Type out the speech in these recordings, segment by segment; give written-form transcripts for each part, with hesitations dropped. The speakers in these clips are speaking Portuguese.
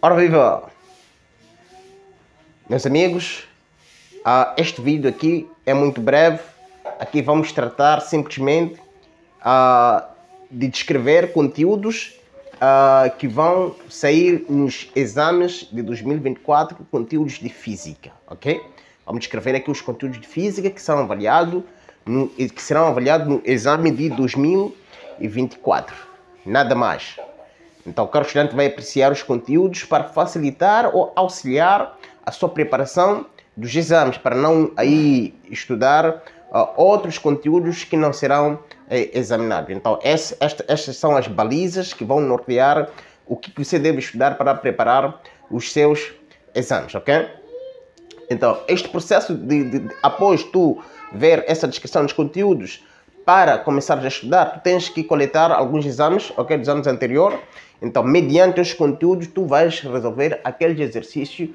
Ora viva, meus amigos, este vídeo aqui é muito breve. Aqui vamos tratar simplesmente de descrever conteúdos que vão sair nos exames de 2024, conteúdos de física, ok? Vamos descrever aqui os conteúdos de física que serão avaliados no exame de 2024, nada mais. Então, o caro estudante vai apreciar os conteúdos para facilitar ou auxiliar a sua preparação dos exames, para não aí estudar outros conteúdos que não serão examinados. Então, estas são as balizas que vão nortear o que você deve estudar para preparar os seus exames, ok? Então, este processo após tu ver essa descrição dos conteúdos, para começar a estudar, tu tens que coletar alguns exames, ok, dos anos anteriores. Então, mediante os conteúdos, tu vais resolver aqueles exercícios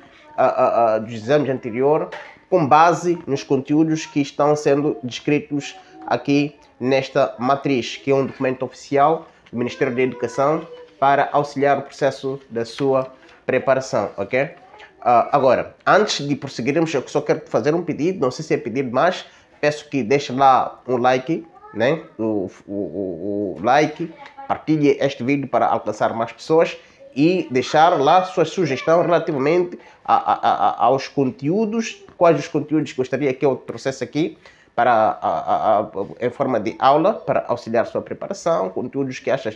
dos exames anteriores com base nos conteúdos que estão sendo descritos aqui nesta matriz, que é um documento oficial do Ministério da Educação para auxiliar o processo da sua preparação, ok? Agora, antes de prosseguirmos, eu só quero fazer um pedido, não sei se é pedido, mas peço que deixe lá um like, né? O like, partilhe este vídeo para alcançar mais pessoas e deixar lá sua sugestão relativamente aos conteúdos, quais os conteúdos gostaria que eu trouxesse aqui para em forma de aula, para auxiliar sua preparação, conteúdos que achas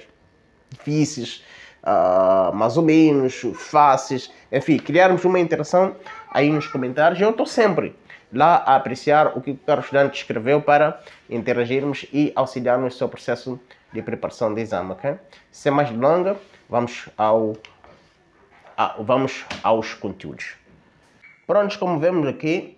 difíceis, mais ou menos fáceis, enfim, criarmos uma interação aí nos comentários. Eu estou sempre lá a apreciar o que o caro estudante escreveu para interagirmos e auxiliarmos no seu processo de preparação de exame, ok? Sem mais delongas, vamos aos conteúdos. Prontos, como vemos aqui,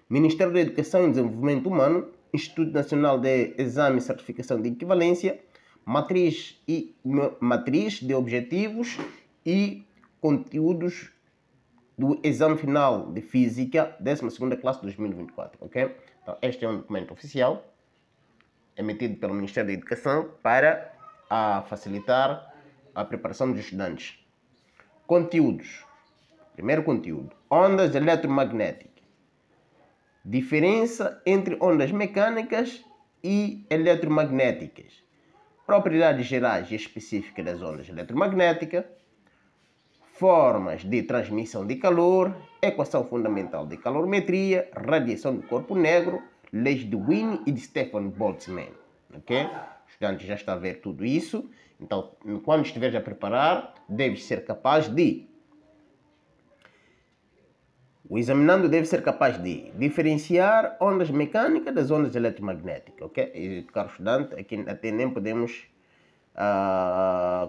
Ministério da Educação e Desenvolvimento Humano, Instituto Nacional de Exame e Certificação de Equivalência, matriz de objetivos e conteúdos do exame final de Física, 12ª classe de 2024, ok? Então, este é um documento oficial emitido pelo Ministério da Educação para facilitar a preparação dos estudantes. Conteúdos. Primeiro conteúdo. Ondas eletromagnéticas. Diferença entre ondas mecânicas e eletromagnéticas. Propriedades gerais e específicas das ondas eletromagnéticas. Formas de transmissão de calor. Equação fundamental de calorimetria. Radiação do corpo negro. Leis de Wien e de Stefan Boltzmann. Ok? O estudante já está a ver tudo isso. Então, quando estiveres a preparar, deves ser capaz de... O examinando deve ser capaz de diferenciar ondas mecânicas das ondas eletromagnéticas, ok? E, caro estudante, aqui até nem podemos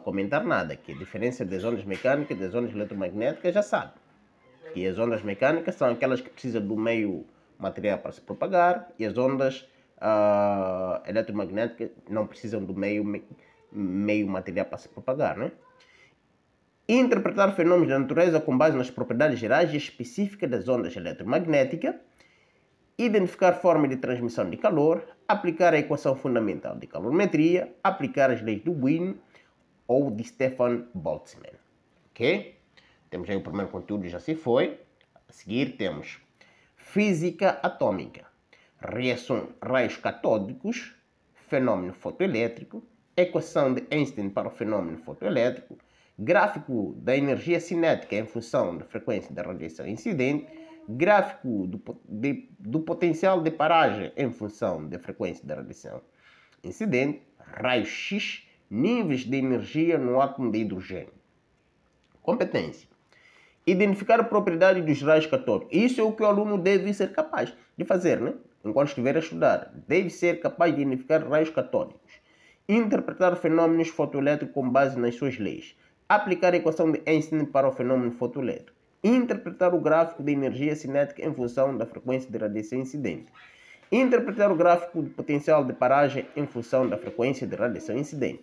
comentar nada aqui. A diferença das ondas mecânicas e das ondas eletromagnéticas já sabe. E as ondas mecânicas são aquelas que precisam do meio material para se propagar, e as ondas eletromagnéticas não precisam do meio material para se propagar, né? Interpretar fenômenos da natureza com base nas propriedades gerais e específicas das ondas eletromagnéticas, identificar forma de transmissão de calor, aplicar a equação fundamental de calorimetria, aplicar as leis do Wien ou de Stefan Boltzmann. Ok? Temos aí o primeiro conteúdo, já se foi. A seguir temos física atômica, reação raios catódicos, fenômeno fotoelétrico, equação de Einstein para o fenômeno fotoelétrico, gráfico da energia cinética em função da frequência da radiação incidente, gráfico do potencial de paragem em função da frequência da radiação incidente, raio-x, níveis de energia no átomo de hidrogênio. Competência. Identificar a propriedade dos raios catódicos. Isso é o que o aluno deve ser capaz de fazer, né? Enquanto estiver a estudar. Deve ser capaz de identificar raios catódicos. Interpretar fenômenos fotoelétricos com base nas suas leis. Aplicar a equação de Einstein para o fenômeno fotoelétrico. Interpretar o gráfico de energia cinética em função da frequência de radiação incidente. Interpretar o gráfico de potencial de paragem em função da frequência de radiação incidente.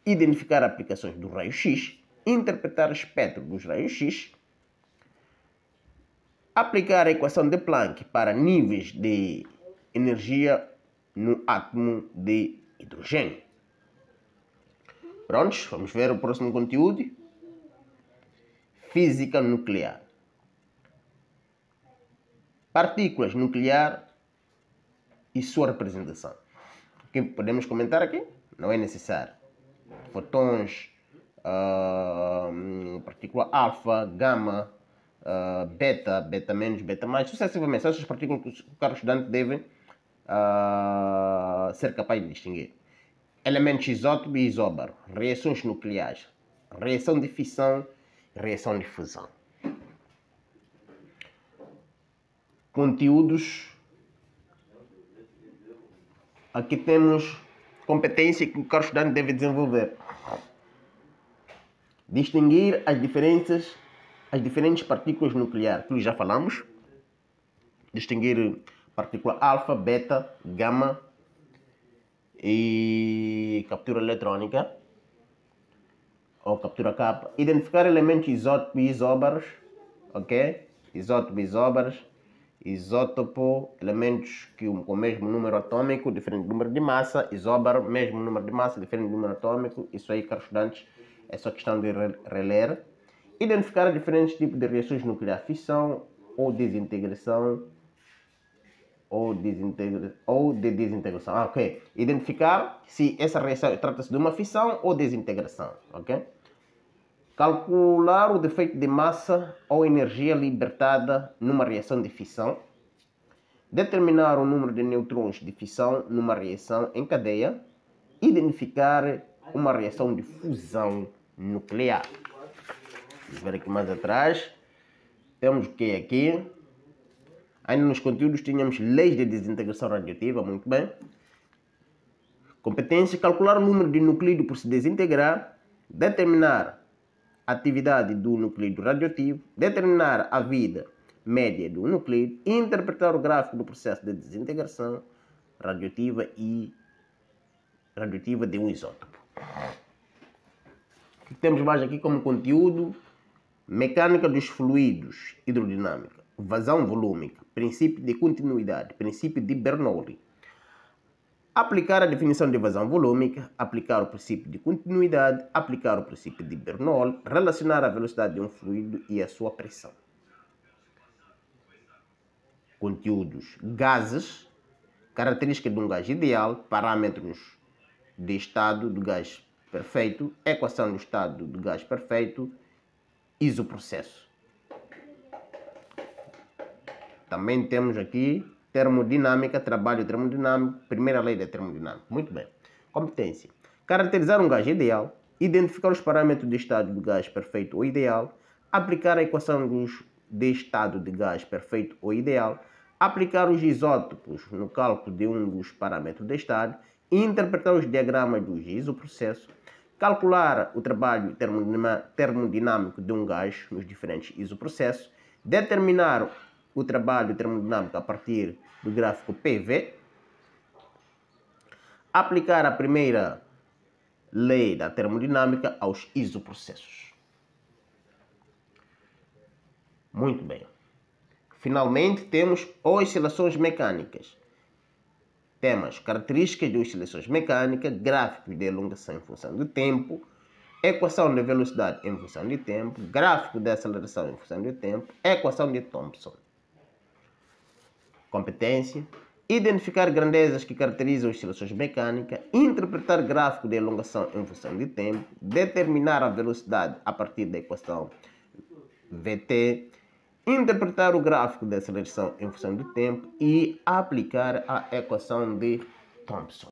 Identificar aplicações do raio-x. Interpretar o espectro dos raios-x. Aplicar a equação de Planck para níveis de energia no átomo de hidrogênio. Prontos, vamos ver o próximo conteúdo. física nuclear. Partículas nucleares e sua representação. O que podemos comentar aqui? Não é necessário. Fotões, partícula alfa, gama, beta, beta menos, beta mais, sucessivamente. São essas partículas que o caro estudante deve ser capaz de distinguir. Elementos isótopo e isóbaro, reações nucleares, reação de fissão e reação de fusão. Conteúdos. Aqui temos competência que o caro estudante deve desenvolver. Distinguir as diferentes partículas nucleares, que já falamos. Distinguir partícula alfa, beta, gama e captura eletrônica ou captura capa. Identificar elementos isótopos e isóbaros, ok? Isótopo e isóbaros. Isótopo, elementos com o mesmo número atômico, diferente número de massa. Isóbaro, mesmo número de massa, diferente número atômico. Isso aí, caros estudantes, é só questão de reler. Identificar diferentes tipos de reações nucleares, fissão ou desintegração. Ou de desintegração. Ok. Identificar se essa reação trata-se de uma fissão ou desintegração. Ok. Calcular o defeito de massa ou energia libertada numa reação de fissão. Determinar o número de nêutrons de fissão numa reação em cadeia. Identificar uma reação de fusão nuclear. Vamos ver aqui mais atrás. Temos o que aqui? Ainda nos conteúdos tínhamos leis de desintegração radioativa, muito bem. Competência, calcular o número de nucleidos por se desintegrar, determinar a atividade do nucleido radioativo, determinar a vida média do nucleido, interpretar o gráfico do processo de desintegração radioativa de um isótopo. O que temos mais aqui como conteúdo? Mecânica dos fluidos, hidrodinâmica, vazão volúmica, princípio de continuidade, princípio de Bernoulli. Aplicar a definição de vazão volúmica, aplicar o princípio de continuidade, aplicar o princípio de Bernoulli, relacionar a velocidade de um fluido e a sua pressão. Conteúdos: gases, características de um gás ideal, parâmetros de estado do gás perfeito, equação do estado do gás perfeito, isoprocesso. Também temos aqui termodinâmica, trabalho termodinâmico, primeira lei da termodinâmica. Muito bem. Competência: caracterizar um gás ideal, identificar os parâmetros de estado do gás perfeito ou ideal, aplicar a equação de estado de gás perfeito ou ideal, aplicar os isótopos no cálculo de um dos parâmetros de estado, interpretar os diagramas dos isoprocessos, calcular o trabalho termodinâmico de um gás nos diferentes isoprocessos, determinar o trabalho termodinâmico a partir do gráfico PV, aplicar a primeira lei da termodinâmica aos isoprocessos. Muito bem. Finalmente temos oscilações mecânicas. Temos características de oscilações mecânicas, gráficos de elongação em função do tempo, equação de velocidade em função de tempo, gráfico de aceleração em função de tempo, equação de Thomson. Competência: identificar grandezas que caracterizam oscilações mecânicas, interpretar gráfico de elongação em função de tempo, determinar a velocidade a partir da equação VT, interpretar o gráfico de aceleração em função do tempo e aplicar a equação de Thomson.